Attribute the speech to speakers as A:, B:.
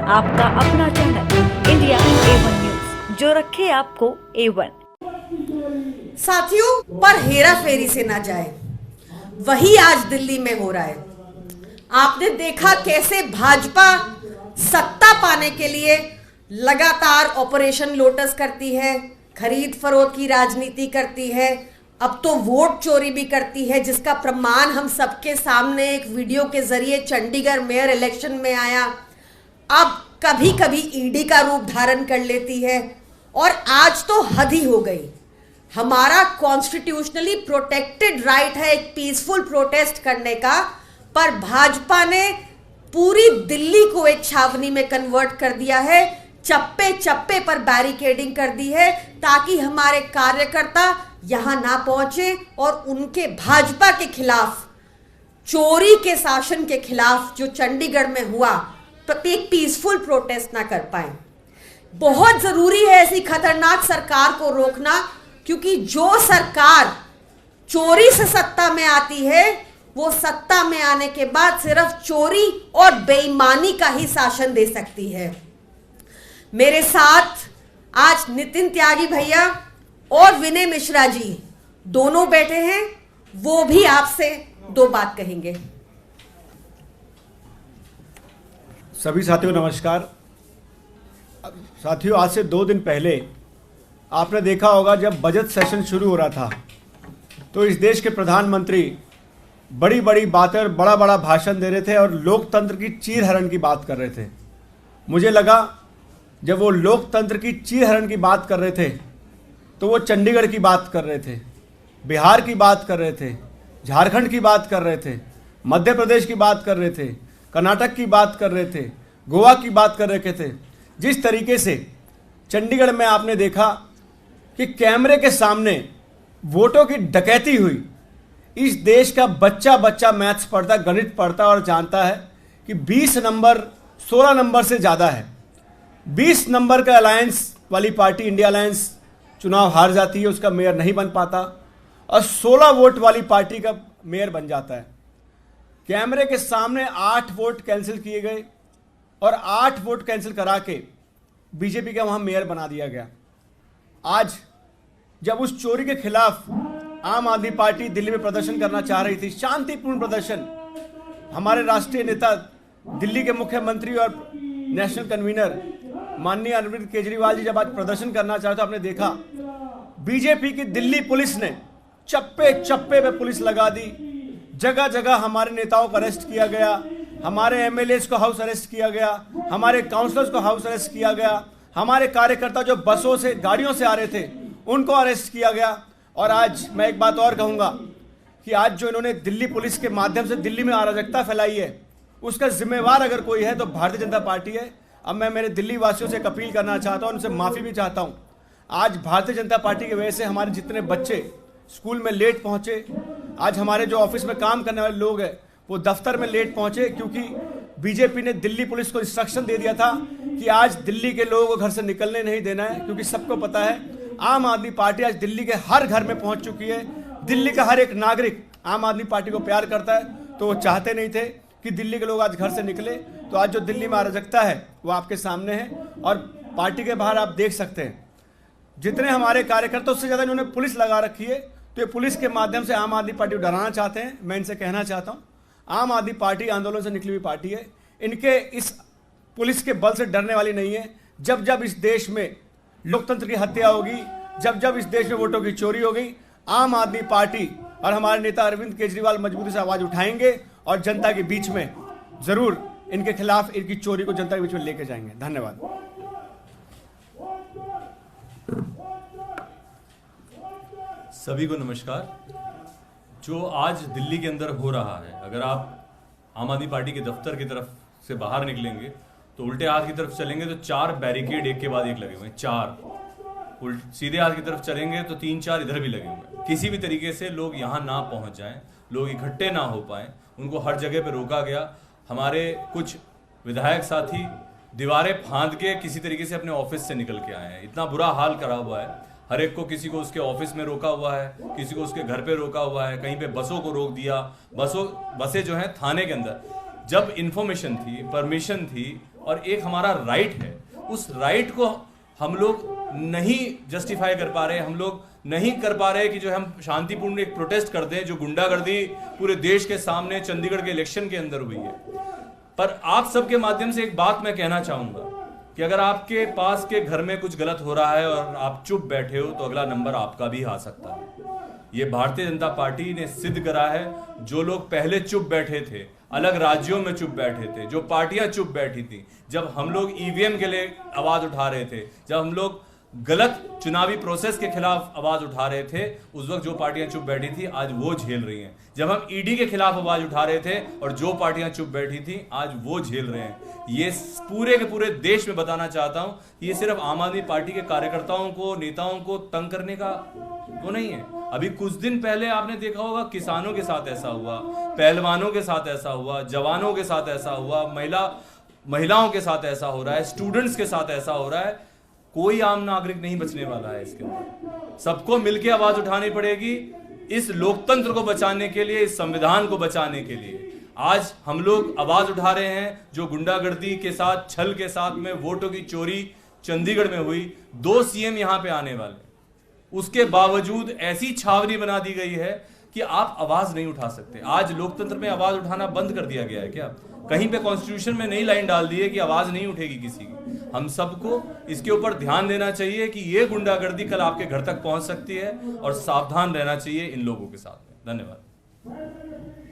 A: आपका अपना channel India A1 news, जो रखे आपको A1।
B: साथियों, पर हेरा फेरी से ना जाए, वही आज दिल्ली में हो रहा है। आपने देखा कैसे भाजपा सत्ता पाने के लिए लगातार ऑपरेशन लोटस करती है, खरीद फरोख्त की राजनीति करती है, अब तो वोट चोरी भी करती है, जिसका प्रमाण हम सबके सामने एक वीडियो के जरिए चंडीगढ़ मेयर इलेक्शन में आया। अब कभी कभी ईडी का रूप धारण कर लेती है और आज तो हद ही हो गई। हमारा कॉन्स्टिट्यूशनली प्रोटेक्टेड राइट है एक पीसफुल प्रोटेस्ट करने का, पर भाजपा ने पूरी दिल्ली को एक छावनी में कन्वर्ट कर दिया है, चप्पे चप्पे पर बैरिकेडिंग कर दी है ताकि हमारे कार्यकर्ता यहां ना पहुंचे और उनके भाजपा के खिलाफ, चोरी के शासन के खिलाफ जो चंडीगढ़ में हुआ, तो एक पीसफुल प्रोटेस्ट ना कर पाए। बहुत जरूरी है ऐसी खतरनाक सरकार को रोकना, क्योंकि जो सरकार चोरी से सत्ता में आती है वो सत्ता में आने के बाद सिर्फ चोरी और बेईमानी का ही शासन दे सकती है। मेरे साथ आज नितिन त्यागी भैया और विनय मिश्रा जी दोनों बैठे हैं, वो भी आपसे दो बात कहेंगे।
C: सभी साथियों नमस्कार। साथियों, आज से 2 दिन पहले आपने देखा होगा जब बजट सेशन शुरू हो रहा था तो इस देश के प्रधानमंत्री बड़ी बड़ी बातें और बड़ा बड़ा भाषण दे रहे थे और लोकतंत्र की चीरहरण की बात कर रहे थे। मुझे लगा जब वो लोकतंत्र की चीरहरण की बात कर रहे थे तो वो चंडीगढ़ की बात कर रहे थे, बिहार की बात कर रहे थे, झारखंड की बात कर रहे थे, मध्य प्रदेश की बात कर रहे थे, कर्नाटक की बात कर रहे थे, गोवा की बात कर रहे थे। जिस तरीके से चंडीगढ़ में आपने देखा कि कैमरे के सामने वोटों की डकैती हुई, इस देश का बच्चा बच्चा मैथ्स पढ़ता, गणित पढ़ता और जानता है कि 20 नंबर 16 नंबर से ज़्यादा है। 20 नंबर का अलायंस वाली पार्टी इंडिया अलायंस चुनाव हार जाती है, उसका मेयर नहीं बन पाता, और 16 वोट वाली पार्टी का मेयर बन जाता है। कैमरे के सामने 8 वोट कैंसिल किए गए और 8 वोट कैंसिल करा के बीजेपी का वहाँ मेयर बना दिया गया। आज जब उस चोरी के खिलाफ आम आदमी पार्टी दिल्ली में प्रदर्शन करना चाह रही थी, शांतिपूर्ण प्रदर्शन, हमारे राष्ट्रीय नेता दिल्ली के मुख्यमंत्री और नेशनल कन्वीनर माननीय अरविंद केजरीवाल जी जब आज प्रदर्शन करना चाहे तो आपने देखा बीजेपी की दिल्ली पुलिस ने चप्पे चप्पे पे पुलिस लगा दी, जगह जगह हमारे नेताओं को अरेस्ट किया गया, हमारे एमएलएस को हाउस अरेस्ट किया गया, हमारे काउंसलर्स को हाउस अरेस्ट किया गया, हमारे कार्यकर्ता जो बसों से गाड़ियों से आ रहे थे उनको अरेस्ट किया गया। और आज मैं एक बात और कहूंगा कि आज जो इन्होंने दिल्ली पुलिस के माध्यम से दिल्ली में अराजकता फैलाई है, उसका जिम्मेवार अगर कोई है तो भारतीय जनता पार्टी है। अब मैं मेरे दिल्ली वासियों से एक अपील करना चाहता हूं, उनसे माफ़ी भी चाहता हूं। आज भारतीय जनता पार्टी की वजह से हमारे जितने बच्चे स्कूल में लेट पहुंचे, आज हमारे जो ऑफिस में काम करने वाले लोग हैं वो दफ्तर में लेट पहुंचे, क्योंकि बीजेपी ने दिल्ली पुलिस को इंस्ट्रक्शन दे दिया था कि आज दिल्ली के लोगों को घर से निकलने नहीं देना है। क्योंकि सबको पता है आम आदमी पार्टी आज दिल्ली के हर घर में पहुंच चुकी है, दिल्ली का हर एक नागरिक आम आदमी पार्टी को प्यार करता है, तो वो चाहते नहीं थे कि दिल्ली के लोग आज घर से निकले। तो आज जो दिल्ली में अराजकता है वो आपके सामने है और पार्टी के बाहर आप देख सकते हैं जितने हमारे कार्यकर्ता, उससे ज़्यादा इन्होंने पुलिस लगा रखी है। तो ये पुलिस के माध्यम से आम आदमी पार्टी को डराना चाहते हैं। मैं इनसे कहना चाहता हूँ, आम आदमी पार्टी आंदोलन से निकली हुई पार्टी है, इनके इस पुलिस के बल से डरने वाली नहीं है। जब जब इस देश में लोकतंत्र की हत्या होगी, जब जब इस देश में वोटों की चोरी होगी, आम आदमी पार्टी और हमारे नेता अरविंद केजरीवाल मजबूती से आवाज उठाएंगे और जनता के बीच में जरूर इनके खिलाफ, इनकी चोरी को जनता के बीच में लेके जाएंगे। धन्यवाद।
D: सभी को नमस्कार। जो आज दिल्ली के अंदर हो रहा है, अगर आप आम आदमी पार्टी के दफ्तर की तरफ से बाहर निकलेंगे तो उल्टे हाथ की तरफ चलेंगे तो 4 बैरिकेड एक के बाद एक लगे हुए हैं, 4। सीधे हाथ की तरफ चलेंगे तो 3-4 इधर भी लगे हुए हैं। किसी भी तरीके से लोग यहाँ ना पहुँच जाएं, लोग इकट्ठे ना हो पाएं, उनको हर जगह पे रोका गया। हमारे कुछ विधायक साथी दीवारें फांद के किसी तरीके से अपने ऑफिस से निकल के आए हैं। इतना बुरा हाल करा हुआ है, हर एक को, किसी को उसके ऑफिस में रोका हुआ है, किसी को उसके घर पे रोका हुआ है, कहीं पे बसों को रोक दिया। बसें जो हैं थाने के अंदर, जब इन्फॉर्मेशन थी, परमिशन थी, और एक हमारा राइट है, उस राइट को हम लोग नहीं जस्टिफाई कर पा रहे, हम लोग नहीं कर पा रहे कि जो हम शांतिपूर्ण एक प्रोटेस्ट कर दें, जो गुंडागर्दी पूरे देश के सामने चंडीगढ़ के इलेक्शन के अंदर हुई है। पर आप सबके माध्यम से एक बात मैं कहना चाहूंगा कि अगर आपके पास के घर में कुछ गलत हो रहा है और आप चुप बैठे हो तो अगला नंबर आपका भी आ सकता है। ये भारतीय जनता पार्टी ने सिद्ध करा है। जो लोग पहले चुप बैठे थे, अलग राज्यों में चुप बैठे थे, जो पार्टियां चुप बैठी थी, जब हम लोग ईवीएम के लिए आवाज उठा रहे थे, जब हम लोग गलत चुनावी प्रोसेस के खिलाफ आवाज उठा रहे थे, उस वक्त जो पार्टियां चुप बैठी थी आज वो झेल रही हैं। जब हम ईडी के खिलाफ आवाज उठा रहे थे और जो पार्टियां चुप बैठी थी आज वो झेल रहे हैं। ये पूरे के पूरे देश में बताना चाहता हूं, ये सिर्फ आम आदमी पार्टी के कार्यकर्ताओं को, नेताओं को तंग करने का तो नहीं है। अभी कुछ दिन पहले आपने देखा होगा किसानों के साथ ऐसा हुआ, पहलवानों के साथ ऐसा हुआ, जवानों के साथ ऐसा हुआ, महिलाओं के साथ ऐसा हो रहा है, स्टूडेंट्स के साथ ऐसा हो रहा है। कोई आम नागरिक नहीं बचने वाला है इसके अंदर। सबको मिलकर आवाज उठानी पड़ेगी इस लोकतंत्र को बचाने के लिए, इस संविधान को बचाने के लिए। आज हम लोग आवाज उठा रहे हैं जो गुंडागर्दी के साथ, छल के साथ में वोटों की चोरी चंडीगढ़ में हुई, 2 सीएम यहां पे आने वाले, उसके बावजूद ऐसी छावनी बना दी गई है कि आप आवाज नहीं उठा सकते। आज लोकतंत्र में आवाज उठाना बंद कर दिया गया है क्या? कहीं पे कॉन्स्टिट्यूशन में नई लाइन डाल दी है कि आवाज नहीं उठेगी किसी की। हम सबको इसके ऊपर ध्यान देना चाहिए कि ये गुंडागर्दी कल आपके घर तक पहुंच सकती है और सावधान रहना चाहिए इन लोगों के साथ में। धन्यवाद।